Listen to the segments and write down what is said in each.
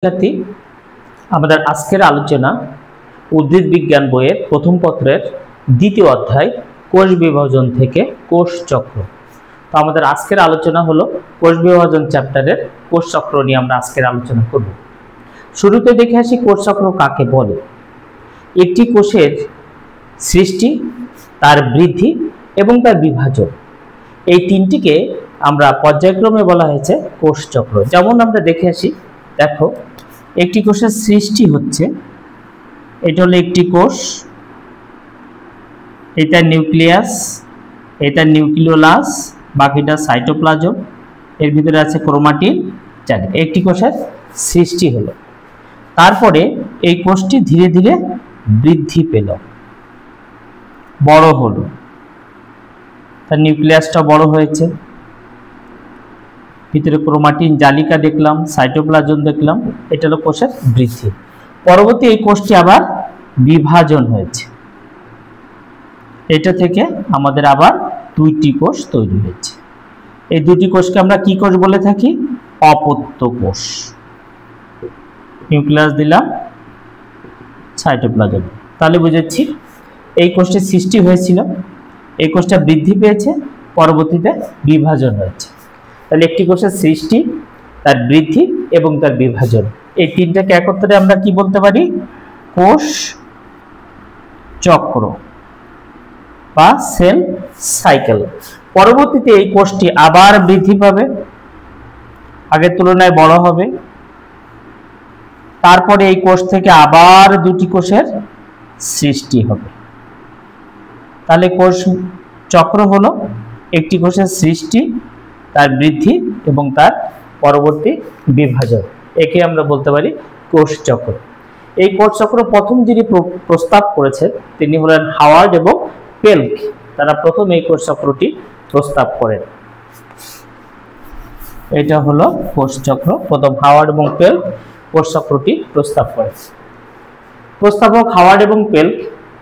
শিক্ষার্থী, আমাদের আজকের আলোচনা উদ্ভিদ বিজ্ঞান বইয়ের প্রথম পত্রের দ্বিতীয় অধ্যায় কোষ বিভাজন থেকে কোষ চক্র। তো আমাদের আজকের আলোচনা হলো কোষ বিভাজন চ্যাপ্টারের কোষ চক্র নিয়ে আমরা আজকের আলোচনা করব। শুরুতে দেখে আসি কোষ চক্র কাকে বলে। একটি কোষের সৃষ্টি, তার বৃদ্ধি এবং তার বিভাজন, এই তিনটিকে আমরা পর্যায়ক্রমে বলা হয়েছে কোষ চক্র। যেমন আমরা দেখে আসি, দেখো একটি কোষের সৃষ্টি হচ্ছে, এটা হলো একটি কোষ, এটা নিউক্লিয়াস, এটা নিউক্লিওলাস, বাকিটা সাইটোপ্লাজম, এর ভিতরে আছে ক্রোমাটিন। একটি কোষের সৃষ্টি হলো, তারপরে এই কোষটি ধীরে ধীরে বৃদ্ধি পেল, বড় হলো, তার নিউক্লিয়াসটা বড় হয়েছে, ভিতরে ক্রোমাটিন জালিকা দেখলাম, সাইটোপ্লাজম দেখলাম, এটা হলো কোষের বৃদ্ধি। পরবর্তী এই কোষটি আবার বিভাজন হয়েছে, এটা থেকে আমাদের আবার দুইটি কোষ তৈরি হয়েছে। এই দুটি কোষকে আমরা কি কোষ বলে থাকি? অপত্য কোষ। নিউক্লিয়াস দিলাম, সাইটোপ্লাজম। তাহলে বুঝেছি এই কোষটির সৃষ্টি হয়েছিল, এই কোষটা বৃদ্ধি পেয়েছে, পরবর্তীতে বিভাজন হয়েছে। তাহলে একটি কোষের সৃষ্টি, তার বৃদ্ধি এবং তার বিভাজন, এই তিনটাকে একত্রে আমরা কি বলতে পারি? কোষ চক্র বা সেল সাইকেল। পরবর্তীতে এই কোষটি আবার বৃদ্ধি পাবে, আগের তুলনায় বড় হবে, তারপরে এই কোষ থেকে আবার দুটি কোষের সৃষ্টি হবে। তাহলে কোষ চক্র হলো একটি কোষের সৃষ্টি, তার বৃদ্ধি এবং তার পরবর্তী বিভাজন, একে আমরা বলতে পারি কোষ চক্র। এই কোষ চক্র প্রথম যিনি প্রস্তাব করেছেন তিনি হলেন হাওয়ার্ড এবং পেল্ক। তারা প্রথম এই কোষ চক্রটি প্রস্তাব করেন। এটা হলো কোষ চক্র, প্রথম হাওয়ার্ড এবং পেল্ক কোষ চক্রটি প্রস্তাব করেন। প্রস্তাবক হাওয়ার্ড এবং পেল্ক,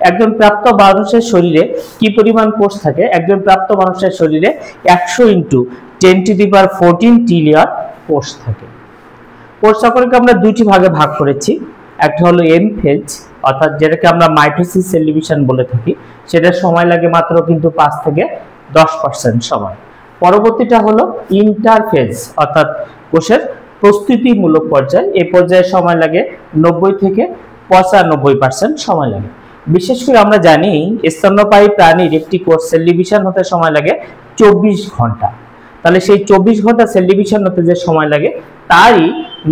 একজন প্রাপ্ত মানুষের শরীরে কি পরিমাণ কোষ থাকে? একজন প্রাপ্ত মানুষের শরীরে 100 × 10⁻14 ট্রিলিয়ন কোষ থাকে। কোষ চক্রকে আমরা দুইটি ভাগে ভাগ করেছি। একটা হলো এম ফেজ, অর্থাৎ যেটাকে আমরা মাইটোসিস সেল ডিভিশন বলে থাকি, সেটার সময় লাগে মাত্র কিন্তু 5 থেকে 10% সময়। পরবর্তীটা হলো ইন্টারফেজ, অর্থাৎ কোষের প্রস্তুতিমূলক পর্যায়, এই পর্যায়ে সময় লাগে 90 থেকে 95% সময় লাগে। বিশেষ করে আমরা জানি স্তন্যপায়ী প্রাণীর একটি কোষ সেল ডিভিশন হতে সময় লাগে 24 ঘন্টা। তাহলে সেই 24 ঘন্টা সেল ডিভিশন হতে যে সময় লাগে, তারই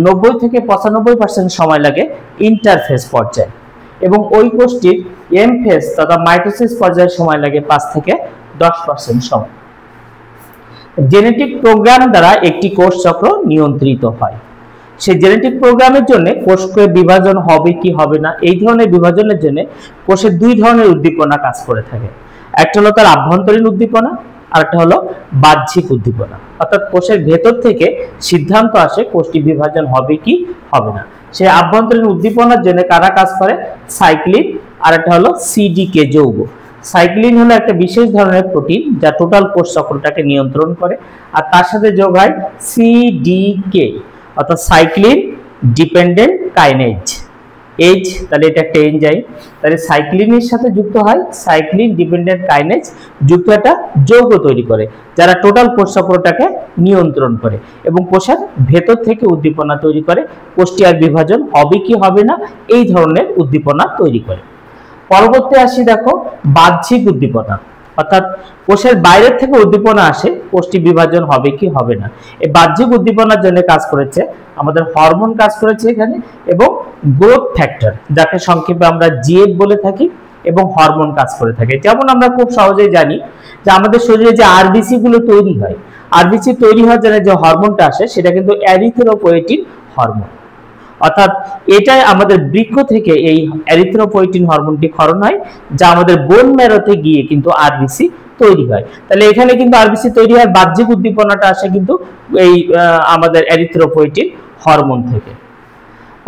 90 থেকে 95% সময় লাগে ইন্টারফেজ পর্যায়ে, এবং ওই কোষটির এম ফেজ তথা মাইটোসিস পর্যায়ে সময় লাগে 5 থেকে 10% সময়। জেনেটিক প্রোগ্রাম দ্বারা একটি কোষ চক্র নিয়ন্ত্রিত হয়। সেই জেনেটিক প্রোগ্রামের জন্য কোষকে বিভাজন হবে কি হবে না, এই ধরনের বিভাজনের জন্য কোষের দুই ধরনের উদ্দীপনা কাজ করে থাকে। একটা হলো তার আভ্যন্তরীণ উদ্দীপনা, আর একটা হলো বাহ্যিক উদ্দীপনা। অর্থাৎ কোষের ভেতর থেকে সিদ্ধান্ত আসে কোষটি বিভাজন হবে কি হবে না। সেই আভ্যন্তরীণ উদ্দীপনার জন্য কারা কাজ করে? সাইক্লিন, আর একটা হলো সিডিকে যৌগ। সাইক্লিন হলো একটা বিশেষ ধরনের প্রোটিন যা টোটাল কোষ চক্রটাকে নিয়ন্ত্রণ করে, আর তার সাথে যোগ হয় সিডিকে, অর্থাৎ সাইক্লিন ডিপেন্ডেন্ট কাইনেজ। এইচ, তাহলে এটা একটা এনজাইম, তাহলে সাইক্লিনের সাথে যুক্ত হয় সাইক্লিন ডিপেন্ডেন্ট কাইনেজ যুক্ত একটা যৌগ তৈরি করে, যারা টোটাল কোষ চক্রটাকে নিয়ন্ত্রণ করে এবং কোষের ভেতর থেকে উদ্দীপনা তৈরি করে, কোষটি আর বিভাজন হবে কি হবে না এই ধরনের উদ্দীপনা তৈরি করে। পরবর্তী আসি, দেখো বাহ্যিক উদ্দীপনা, অর্থাৎ কোষের বাইরের থেকে উদ্দীপনা আসে, কোষটি বিভাজন হবে কি হবে না। এই বাহ্যিক উদ্দীপনার জন্য কাজ করেছে আমাদের হরমোন, কাজ করেছে এখানে, এবং গ্রোথ ফ্যাক্টর, যাকে সংক্ষেপে আমরা জিএফ বলে থাকি, এবং হরমোন কাজ করে থাকে। যেমন আমরা খুব সহজেই জানি যে আমাদের শরীরে যে আরবিসি গুলো তৈরি হয়, আরবিসি তৈরি হওয়ার জন্য যে হরমোনটা আসে সেটা কিন্তু এরিথ্রোপয়েটিন হরমোন। অর্থাৎ এটাই আমাদের বৃক্ক থেকে এই এরিথ্রোপয়েটিন হরমোনটি ক্ষরণ হয়, যা আমাদের বোন ম্যারোতে গিয়ে কিন্তু আরবিসি তৈরি হয়। তাহলে এখানে কিন্তু আরবিসি তৈরি হয়, বাহ্যিক উদ্দীপনাটা আসে কিন্তু এই আমাদের এরিথ্রোপয়েটিন হরমোন থেকে।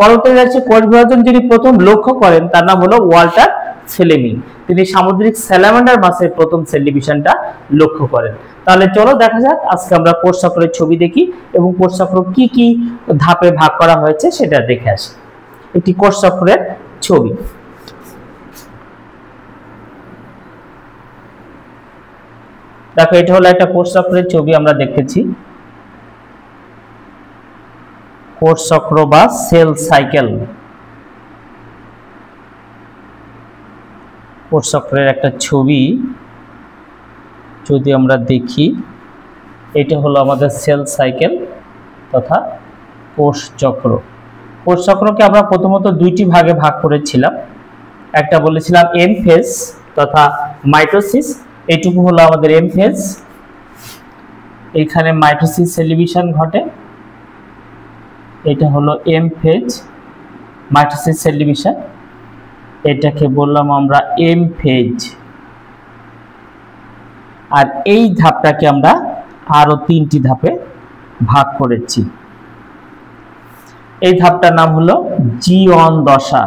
পরবর্তীতে আছে কোষ বিভাজন যিনি প্রথম লক্ষ্য করেন তার নাম হলো ওয়াল্টার ফ্লেমিং, তিনি সামুদ্রিক স্যালামান্ডার মাছের প্রথম সেল ডিভিশনটা লক্ষ্য করেন। তাহলে চলো দেখা যাক আজকে আমরা কোষ চক্রের ছবি দেখি এবং কোষ চক্র কি কি ধাপে ভাগ করা হয়েছে সেটা দেখে আসি। একটি কোষ চক্রের ছবি। দেখো এটা হলো একটা কোষ চক্রের ছবি আমরা দেখতেছি। কোষ চক্র বা সেল সাইকেল, কোষ চক্রের একটা ছবি যদি আমরা দেখি, এটা হলো আমাদের সেল সাইকেল তথা কোষ চক্র। কোষ চক্রকে আমরা প্রথমত দুইটি ভাগে ভাগ করেছিলাম, একটা বলেছিলাম এম ফেজ তথা মাইটোসিস, এইটুকু হলো আমাদের এম ফেজ, এখানে মাইটোসিস সেল ডিভিশন ঘটে, এটা হলো M phase mitosis cell division, এটাকে বললাম আমরা এম ফেজ। আর এই ধাপটাকে আমরা আরো তিনটি ধাপে ভাগ করেছি। এই ধাপটার নাম হলো জি1 দশা।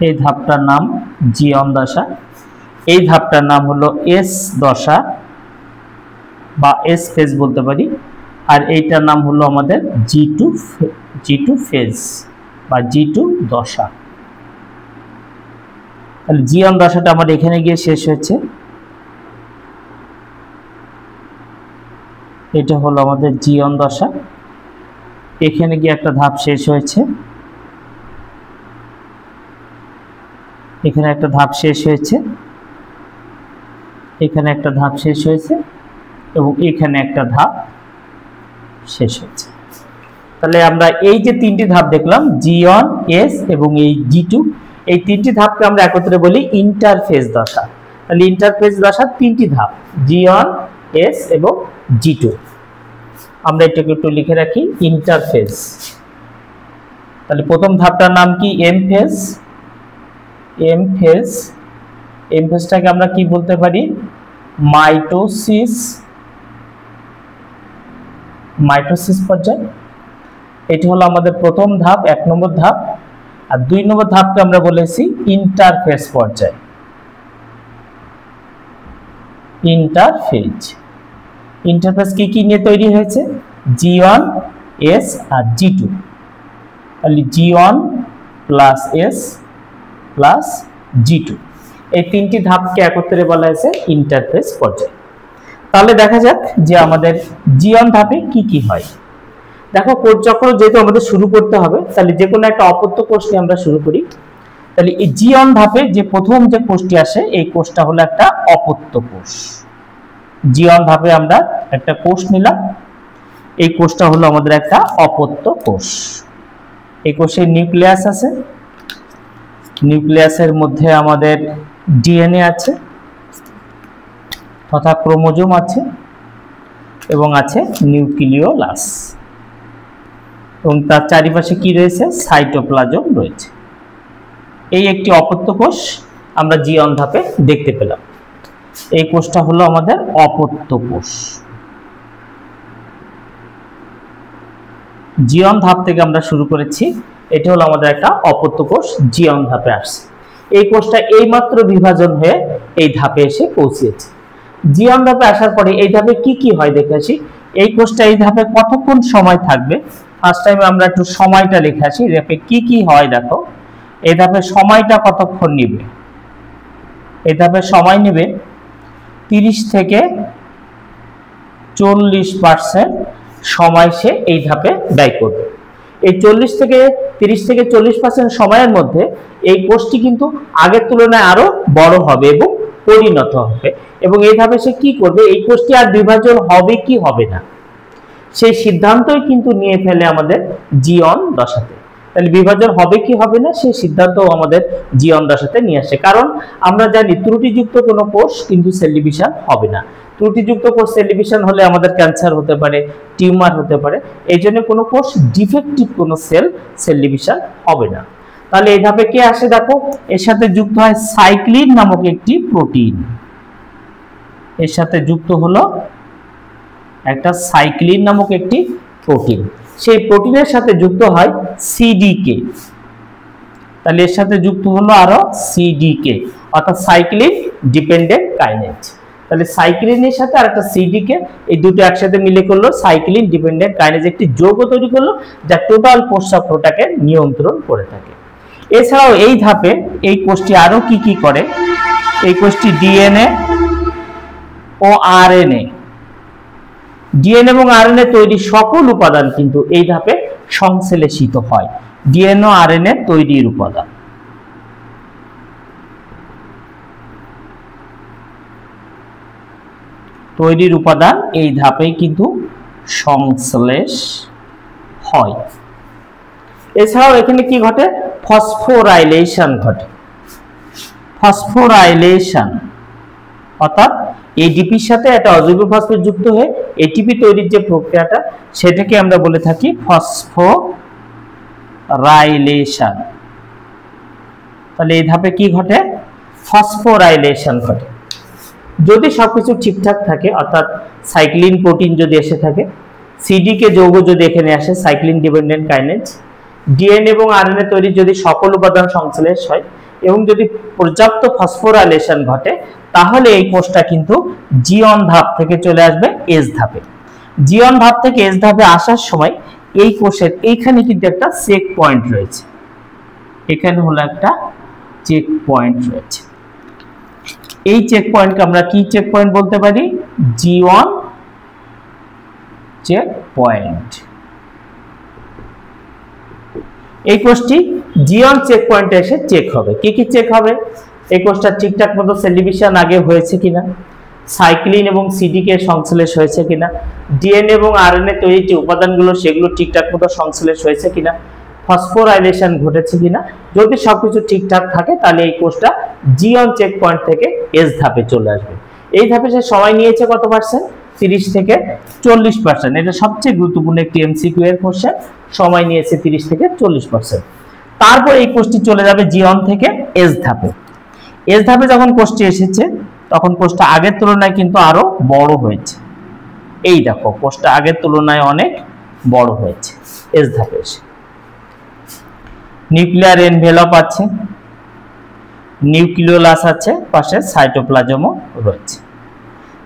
এই ধাপটার নাম জি1 দশা। এই ধাপটার নাম হলো এস দশা বা এস ফেজ বলতে পারি। আর এইটার নাম হলো আমাদের জি2 ফেজ বা জি2 দশা। তাহলে জি1 দশাটা আমার এখানে গিয়ে শেষ হয়েছে, এটা হলো আমাদের জি1 দশা, এখানে গিয়ে একটা ধাপ শেষ হয়েছে, এখানে একটা ধাপ শেষ হয়েছে, এখানে একটা ধাপ শেষ হয়েছে এবং এখানে একটা ধাপ শেষ হয়েছে। তাহলে আমরা এই যে তিনটি ধাপ দেখলাম জি1, এস এবং এই জি2, এই তিনটি ধাপকে আমরা একত্রে বলি ইন্টারফেজ দশা। তাহলে ইন্টারফেজ দশার তিনটি ধাপ জি1, এস এবং জি2। আমরা এটাকে একটু লিখে রাখি ইন্টারফেজ। তাহলে প্রথম ধাপটার নাম কি M phase. M phase, M ফেজটাকে আমরা কি বলতে পারি মাইটোসিস, মাইটোসিস পর্যায়। এটা হলো আমাদের প্রথম ধাপ, 1 নম্বর ধাপ। আর 2 নম্বর ধাপকে আমরা বলেছি ইন্টারফেজ পর্যায়, ইন্টারফেজ। ইন্টারফেজ কি কি নিয়ে তৈরি হয়েছে জি1, এস আর জি2। তাহলে জি1 প্লাস এস প্লাস জি2, এই তিনটি ধাপকে একত্রে বলা হয়েছে ইন্টারফেজ পর্যায়। তাহলে দেখা যাক যে আমাদের জি1 ধাপে কি কি হয়। দেখো কোষ চক্র যেহেতু আমাদের শুরু করতে হবে, তাহলে যে কোনো একটা অপত্য কোষ নিয়ে আমরা শুরু করি। তাহলে এই জি1 ধাপে যে প্রথম যে কোষটি আসে এই কোষটা হলো একটা অপত্য কোষ। জি1 ধাপে আমরা একটা কোষ নিলাম, এই কোষটা হলো আমাদের একটা অপত্য কোষ। এই কোষে নিউক্লিয়াস আছে, নিউক্লিয়াসের মধ্যে আমাদের ডিএনএ আছে তথা ক্রোমোজোম আছে এবং আছে নিউক্লিওলাস, এবং তার চারিপাশে কি রয়েছে সাইটোপ্লাজম রয়েছে। এই একটি অপত্য কোষ আমরা জি1 ধাপে দেখতে পেলাম। এই কোষটা হলো আমাদের অপত্য কোষ। জি1 ধাপ থেকে আমরা শুরু করেছি, এটা হলো আমাদের একটা অপত্য কোষ জি1 ধাপে আসছে। এই কোষটা এইমাত্র বিভাজন হয়ে এই ধাপে এসে পৌঁছেছে। জি1 ধাপে আসার পরে এই ধাপে কি কি হয় দেখে আসি। এই কোষটা এই ধাপে কতক্ষণ সময় থাকবে, ফার্স্ট টাইমে আমরা একটু সময়টা লিখে আসি। ধাপে কি কি হয় দেখো, এই ধাপে সময়টা কতক্ষণ নেবে, এই ধাপে সময় নেবে 30 থেকে 40% সময় সে এই ধাপে ব্যয় করবে। এই 30 থেকে 40% সময়ের মধ্যে এই কোষটি কিন্তু আগের তুলনায় আরো বড় হবে এবং পরিণত হবে, এবং এই ধাপে সে কি করবে, এই কোষটি আর বিভাজন হবে কি হবে না সেই সিদ্ধান্তই কিন্তু নিয়ে ফেলে আমাদের জি1 দশাতে। তাহলে বিভাজন হবে কি হবে না সেই সিদ্ধান্তও আমাদের জি1 দশাতে নিয়ে আসে। কারণ আমরা জানি ত্রুটিযুক্ত কোনো কোষ কিন্তু সেল ডিভিশন হবে না। ত্রুটিযুক্ত কোষ সেল ডিভিশন হলে আমাদের ক্যান্সার হতে পারে, টিউমার হতে পারে। এই জন্য কোনো কোষ ডিফেক্টিভ কোনো সেল ডিভিশন হবে না। তাহলে এই ধাপে কে আসে দেখো, এর সাথে যুক্ত হয় সাইক্লিন নামক একটি প্রোটিন। এর সাথে যুক্ত হলো একটা সাইক্লিন নামক একটি প্রোটিন, সেই প্রোটিনের সাথে যুক্ত হয় সিডিকে। তাহলে এর সাথে যুক্ত হলো আরো সিডিকে, অর্থাৎ সাইক্লিন ডিপেন্ডেন্ট কাইনেজ। তাহলে সাইক্লিনের সাথে আরেকটা সিডিকে, এই দুটো একসাথে মিলে করলো সাইক্লিন ডিপেন্ডেন্ট কাইনেজ, একটি যৌগ তৈরি করলো যা টোটাল কোষ চক্রটাকে নিয়ন্ত্রণ করে থাকে। এছাড়াও এই ধাপে এই কোষটি আরো কি কি করে, এই কোষটি ডিএনএ ও আরএনএ, ডিএনএ এবং আরএনএ তৈরি সকল উপাদান কিন্তু এই ধাপে সংশ্লেষিত হয়। ডিএনএ ও আরএনএ তৈরির উপাদান। তৈরির উপাদান এই ধাপেই কিন্তু সংশ্লেষ হয়। এছাড়াও এখানে কি ঘটে, ফসফোরাইলেশন ঘটে। ফসফোরাইলেশন অর্থাৎ এডিপির সাথে একটা অজৈব ফসফেট যুক্ত হয়ে এটিপি তৈরির যে প্রক্রিয়াটা, সেটাকে আমরা বলে থাকি ফসফোরাইলেশন। তাহলে এই ধাপে কি ঘটে, ফসফোরাইলেশন ঘটে। যদি সবকিছু ঠিকঠাক থাকে, অর্থাৎ সাইক্লিন প্রোটিন যদি এসে থাকে, সিডিকে যৌগ যদি এখানে আসে সাইক্লিন ডিপেন্ডেন্ট কাইনেজ, ডিএনএ এবং আরএনএ তৈরির যদি সকল উপাদান সংশ্লেষ হয় এবং যদি পর্যাপ্ত ফসফোরাইলেশন ঘটে, তাহলে এই কোষটা কিন্তু জি1 ধাপ থেকে চলে আসবে এস ধাপে। জি1 ধাপ থেকে এস ধাপে আসার সময় এই কোষের এইখানে কিন্তু একটা চেক পয়েন্ট রয়েছে, এখানে হলো একটা চেক পয়েন্ট রয়েছে। এই চেক পয়েন্টকে আমরা কি চেক পয়েন্ট বলতে পারি, জি1 চেক পয়েন্ট। এই কোষটি জি1 চেক পয়েন্টে এসে চেক হবে। কি কি চেক হবে, এই কোষটা ঠিকঠাক মতো সেল ডিভিশন আগে হয়েছে কিনা, সাইক্লিন এবং সিডিকে সংশ্লেষ হয়েছে কিনা, ডিএনএ এবং আরএনএ তৈরির যে উপাদানগুলো সেগুলো ঠিকঠাক মতো সংশ্লেষ হয়েছে কিনা, ফসফোরাইলেশন ঘটেছে কিনা। যদি সবকিছু ঠিকঠাক থাকে তাহলে এই কোষটা জি1 চেক পয়েন্ট থেকে এস ধাপে চলে আসবে। এই ধাপে সে সময় নিয়েছে কত পার্সেন্ট, 30 থেকে 40%। এটা সবচেয়ে গুরুত্বপূর্ণ একটি এমসিকিউ এর কোশ্চেন, সময় নিয়েছে 30 থেকে 40%। তারপর এই কোষটি চলে যাবে জি1 থেকে এস ধাপে। এস ধাপে যখন কোষটি এসেছে তখন কোষটা আগের তুলনায় কিন্তু আরো বড় হয়েছে। এই দেখো কোষটা আগের তুলনায় অনেক বড় হয়েছে এস ধাপে এসে। নিউক্লিয়ার এনভেলপ আছে, নিউক্লিওলাস আছে, পাশে সাইটোপ্লাজমও রয়েছে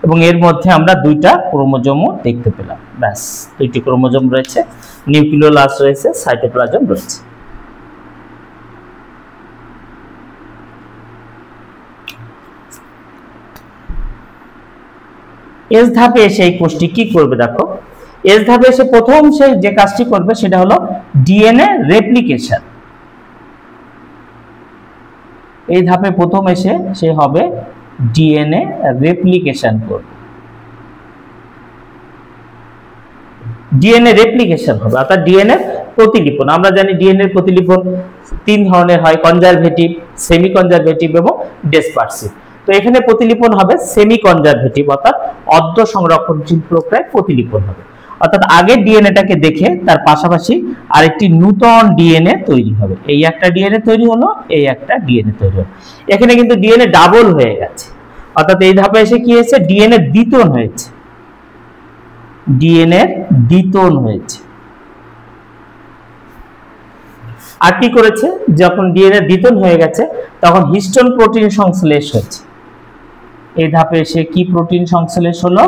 এবং এর মধ্যে আমরা দুইটা ক্রোমোজোমও দেখতে পেলাম। ব্যাস, দুইটি ক্রোমোজোম রয়েছে, নিউক্লিওলাস রয়েছে, সাইটোপ্লাজম রয়েছে। এস ধাপে এসে এই কোষটি কি করবে দেখো, এস ধাপে এসে প্রথম সে যে কাজটি করবে সেটা হলো ডিএনএ রেপ্লিকেশন। এই ধাপে প্রথম এসে সে হবে ডিএনএ রেপ্লিকেশন করবে। ডিএনএ রেপ্লিকেশন হবে অর্থাৎ ডিএনএ প্রতিলিপন। আমরা জানি ডিএনএ প্রতিলিপন তিন ধরনের হয়, কনজারভেটিভ, সেমি কনজারভেটিভ এবং ডিসপারসিভ। তো এখানে প্রতিলিপন হবে সেমি কনজারভেটিভ অর্থাৎ অর্ধ সংরক্ষণশীল প্রক্রিয়ায় প্রতিলিপন হবে। অর্থাৎ আগের ডিএনএটাকে দেখে তার পাশাপাশি আরেকটি নূতন ডিএনএ তৈরি হবে। এই একটা ডিএনএ তৈরি হলো, এই একটা ডিএনএ তৈরি হলো। এখানে কিন্তু ডিএনএ ডাবল হয়ে গেছে, অর্থাৎ এই ধাপে এসে কি হয়েছে, ডিএনএ দ্বিতন হয়েছে। ডিএনএ দ্বিতন হয়েছে। আর কি করেছে, যখন ডিএনএ দ্বিতন হয়ে গেছে তখন হিস্টোন প্রোটিন সংশ্লেষ হয়েছে। এই ধাপে এসে কি প্রোটিন সংশ্লেষ হলো,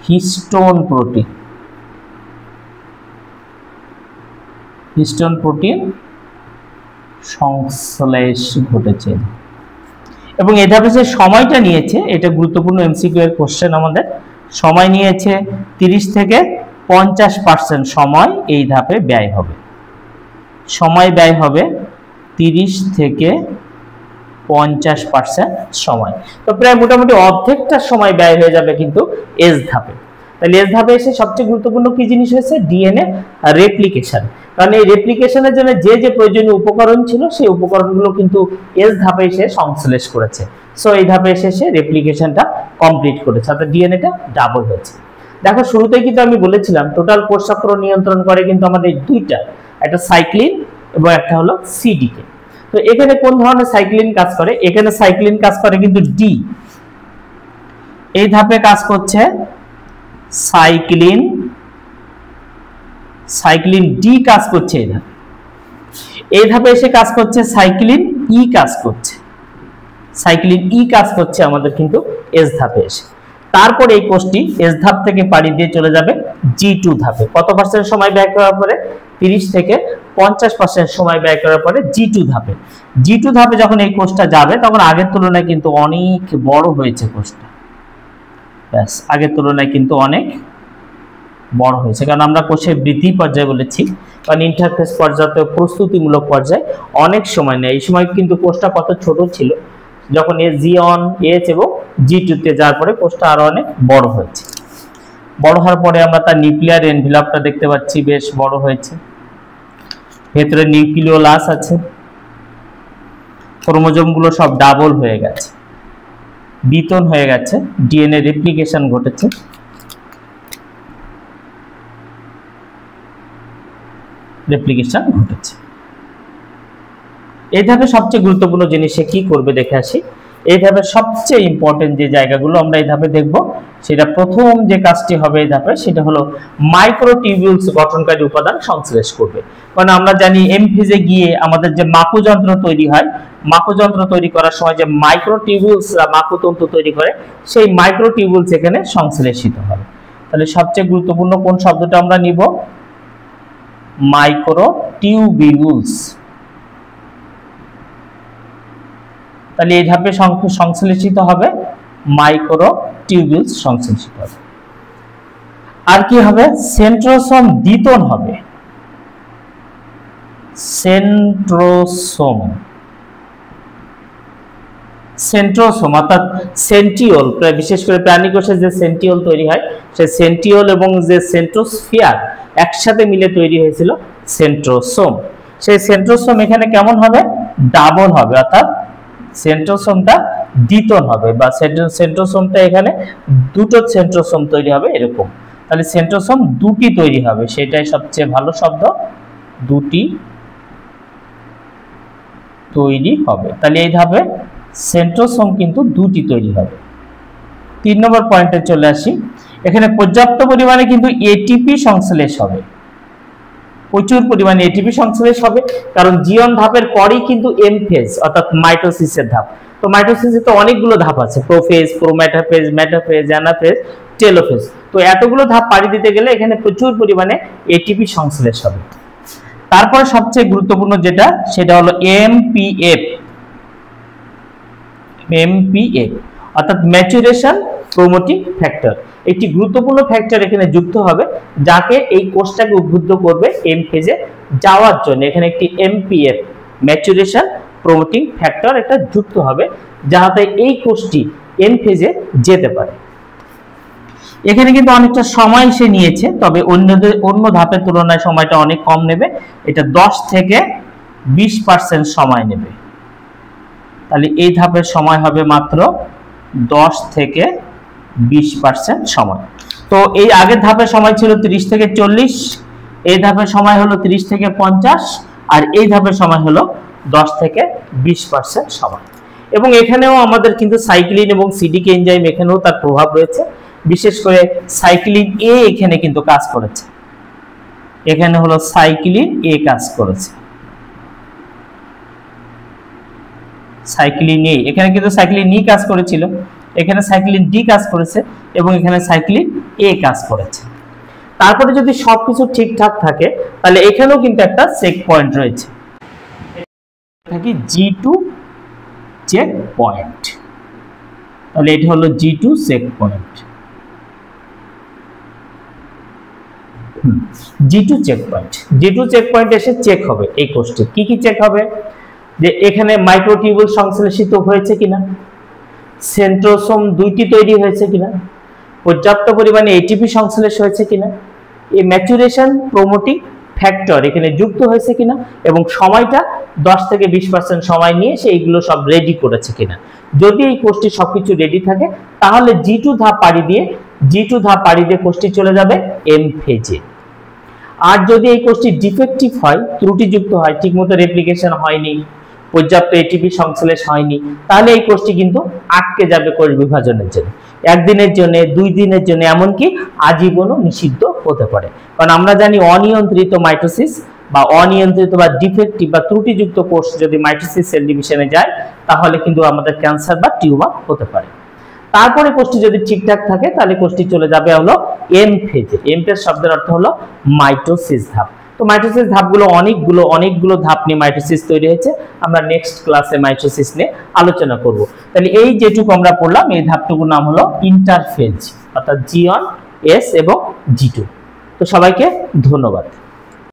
হিস্টোন প্রোটিন। হিস্টোন প্রোটিন সংশ্লেষ ঘটেছে এবং এই ধাপে যে সময়টা নিয়েছে, এটা গুরুত্বপূর্ণ এমসিকিউ এর কোশ্চেন। আমাদের সময় নিয়েছে 30 থেকে 50% সময় এই ধাপে ব্যয় হবে। সময় ব্যয় হবে 30 থেকে 50% সময়। তো প্রায় মোটামুটি অর্ধেকটা সময় ব্যয় হয়ে যাবে কিন্তু এস ধাপে। তাহলে এস ধাপে এসে সবচেয়ে গুরুত্বপূর্ণ কি জিনিস হয়েছে, ডিএনএ রেপ্লিকেশন। কারণ এই রেপ্লিকেশনের জন্য যে যে প্রয়োজনীয় উপকরণ ছিল সেই উপকরণগুলো কিন্তু এস ধাপে এসে সংশ্লেষ করেছে। সো এই ধাপে এসে সে রেপ্লিকেশনটা কমপ্লিট করেছে, অর্থাৎ ডিএনএটা ডাবল হয়েছে। দেখো শুরুতেই কিন্তু আমি বলেছিলাম টোটাল কোষ চক্র নিয়ন্ত্রণ করে কিন্তু আমাদের দুইটা, একটা সাইক্লিন এবং একটা হলো সিডিকে। তো এখানে কোন ধরনের সাইক্লিন কাজ করে, এখানে সাইক্লিন কাজ করে কিন্তু ডি। এই ধাপে কাজ করছে সাইক্লিন সাইক্লিন ডি কাজ করছে এই ধাপে এসে কাজ করছে সাইক্লিন ই কাজ করছে, সাইক্লিন ই কাজ করছে আমাদের কিন্তু এস ধাপে এসে। তারপরে এই কোষটি এস ধাপ থেকে পাড়ি দিয়ে চলে যাবে G2 ধাপে। কত পার্সেন্ট সময় ব্যয় করার পরে? 30 থেকে 50% সময় ব্যয় করার পরে G2 ধাপে। G2 ধাপে যখন এই কোষটা যাবে তখন আগের তুলনায় কিন্তু অনেক বড় হয়েছে কোষটা। ব্যাস, আগের তুলনায় কিন্তু অনেক বড় হয়েছে, কারণ আমরা কোষের বৃদ্ধি পর্যায়ে বলেছি, কারণ ইন্টারফেস পর্যায়ে প্রস্তুতিমূলক পর্যায়ে অনেক সময় নেয়। এই সময় কিন্তু কোষটা কত ছোট ছিল, যখন G1 H এবং G2 তে যাওয়ার পরে কোষটা আরো অনেক বড় হয়েছে। বড় হওয়ার পরে আমরা তার নিউক্লিয়ার এনভেলপটা দেখতে পাচ্ছি বেশ বড় হয়েছে, ভেতরে নিউক্লিওলাস আছে, ক্রোমোজোম গুলো সব ডাবল হয়ে গেছে, দ্বিতন হয়ে গেছে, ডিএনএ রেপ্লিকেশন ঘটেছে। এই ধাপে সবচেয়ে গুরুত্বপূর্ণ জিনিস কি করবে দেখে আসি। এই ধাপে সবচেয়ে ইম্পর্টেন্ট যে জায়গাগুলো আমরা এই ধাপে দেখব, সেটা প্রথম যে কাজটি হবে এই ধাপে সেটা হলো মাইক্রোটিউবিউলস গঠনকারী উপাদান সংশ্লেষ করবে। কারণ আমরা জানি এম ফেজে গিয়ে আমাদের যে মাকুযন্ত্র তৈরি হয়, মাকুযন্ত্র তৈরি করার সময় যে মাইক্রোটিউবিউলস মাকুতন্তু তৈরি করে, সেই মাইক্রোটিউবিউলস এখানে সংশ্লেষিত হবে। তাহলে সবচেয়ে গুরুত্বপূর্ণ কোন শব্দটা আমরা নিব? মাইক্রোটিউবিউলস। তাহলে এই ধাপে সংশ্লেষিত হবে মাইক্রোটিউবিউলস সংশ্লেষিত হবে। আর কি হবে? সেন্ট্রোসোম দ্বিতন হবে। সেন্ট্রোসোম অর্থাৎ সেন্টিওল, বিশেষ করে প্রাণী কোষে যে সেন্টিওল তৈরি হয়, সেই সেন্টিওল এবং যে সেন্ট্রোস্ফিয়ার একসাথে মিলে তৈরি হয়েছিল সেন্ট্রোসোম। সেই সেন্ট্রোসোম এখানে কেমন হবে? ডাবল হবে, অর্থাৎ সেন্ট্রোসোমটা দ্বিতন হবে, বা সেন্ট্রোসোমটা এখানে দুটো সেন্ট্রোসোম তৈরি হবে এরকম। তাহলে সেন্ট্রোসোম দুটি তৈরি হবে, সেটাই সবচেয়ে ভালো শব্দ, দুটি তৈরি হবে। তাহলে এই ধাপে সেন্ট্রোসোম কিন্তু দুটি তৈরি হবে। 3 নম্বর পয়েন্টে চলে আসি। এখানে পর্যাপ্ত পরিমাণে কিন্তু এটিপি সংশ্লেষ হবে, প্রচুর পরিমাণে এটিপি সংশ্লেষ হবে, কারণ G1 ধাপের পরেই কিন্তু এম ফেজ অর্থাৎ মাইটোসিসের ধাপ। তো মাইটোসিসে তো অনেকগুলো ধাপ আছে, prophase, prometaphase, metaphase, anaphase, telophase. তো এতগুলো ধাপ পাড়ি দিতে গেলে এখানে প্রচুর পরিমাণে এটিপি সংশ্লেষ হবে। তারপরে সবচেয়ে গুরুত্বপূর্ণ যেটা, সেটা হলো এমপিএফ, অর্থাৎ ম্যাচুরেশন প্রমোটিং ফ্যাক্টর। একটি গুরুত্বপূর্ণ ফ্যাক্টর এখানে যুক্ত হবে, যাকে এই কোষটাকে উদ্বুদ্ধ করবে এম ফেজে যাওয়ার জন্য। এখানে একটি এমপিএফ, ম্যাচুরেশন প্রমোটিং ফ্যাক্টর, এটা যুক্ত হবে, যাতে এই কোষটি এম ফেজে যেতে পারে। এখানে কিন্তু অনেকটা সময় সে নিয়েছে, তবে অন্য ধাপের তুলনায় সময়টা অনেক কম নেবে। এটা 10 থেকে 20% সময় নেবে। তাহলে এই ধাপের সময় হবে মাত্র 10 থেকে 20% সময়। তো এই আগের ধাপের সময় ছিল 30 থেকে 40, এই ধাপের সময় হলো 30 থেকে 50, আর এই ধাপের সময় হলো 10 থেকে 20% সময়। এবং এখানেও আমাদের কিন্তু সাইক্লিন এবং সিডিকে এনজাইম, এখানেও তার প্রভাব রয়েছে। বিশেষ করে সাইক্লিন এ এখানে কিন্তু কাজ করেছে, এখানে হলো সাইক্লিন এ কাজ করেছে, সাইক্লিন এ, এখানে কিন্তু সাইক্লিন ই কাজ করেছিল, এখানে সাইক্লিন ডি কাজ করেছে, এবং এখানে সাইক্লিন এ কাজ করেছে। তারপরে যদি সবকিছু ঠিকঠাক থাকে, তাহলে এখানেও কিন্তু একটা চেক পয়েন্ট রয়েছে, থাকি G2 চেক পয়েন্ট। তাহলে এটা হলো G2 check point, G2 check point. G2 check point এসে চেক হবে এই কোষটি। কি কি চেক হবে? যে এখানে মাইক্রোটিউবুল সংশ্লেষিত হয়েছে কিনা, সেন্ট্রোসোম দুইটি তৈরি হয়েছে কিনা, পর্যাপ্ত পরিমাণে এটিপি সংশ্লেষ হয়েছে কিনা, এই ম্যাচুরেশন প্রমোটিং ফ্যাক্টর এখানে যুক্ত হয়েছে কিনা, এবং সময়টা 10 থেকে 20% সময় নিয়ে সে এইগুলো সব রেডি করেছে কিনা। যদি এই কোষটি সবকিছু রেডি থাকে, তাহলে G2 ধাপ পাড়ি দিয়ে কোষটি চলে যাবে এম ফেজে। আর যদি এই কোষটি ডিফেক্টিভ হয়, ত্রুটিযুক্ত হয়, ঠিকমতো রেপ্লিকেশন হয়নি, পর্যাপ্ত এটিপি সংশ্লেষ হয়নি, তাহলে এই কোষটি কিন্তু আটকে যাবে কোষ বিভাজনের জন্য। একদিনের জন্য, 2 দিনের জন্য, এমনকি আজীবনও নিষিদ্ধ হতে পারে। কারণ আমরা জানি অনিয়ন্ত্রিত মাইটোসিস বা অনিয়ন্ত্রিত বা ডিফেক্টিভ বা ত্রুটিযুক্ত কোষ যদি মাইটোসিস সেল ডিভিশনে যায় তাহলে কিন্তু আমাদের ক্যান্সার বা টিউমার হতে পারে। তারপরে কোষটি যদি ঠিকঠাক থাকে তাহলে কোষটি চলে যাবে হলো এম ফেজে। এম ফেজ শব্দের অর্থ হলো মাইটোসিস ধাপ। তো মাইটোসিস ধাপগুলো অনেকগুলো ধাপ নিয়ে মাইটোসিস তৈরি হয়েছে। আমরা নেক্সট ক্লাসে মাইটোসিস নিয়ে আলোচনা করব। তাহলে এই যেটুকু আমরা পড়লাম এই ধাপটুকুর নাম হলো ইন্টারফেজ, অর্থাৎ G1, S এবং G2। তো সবাইকে ধন্যবাদ।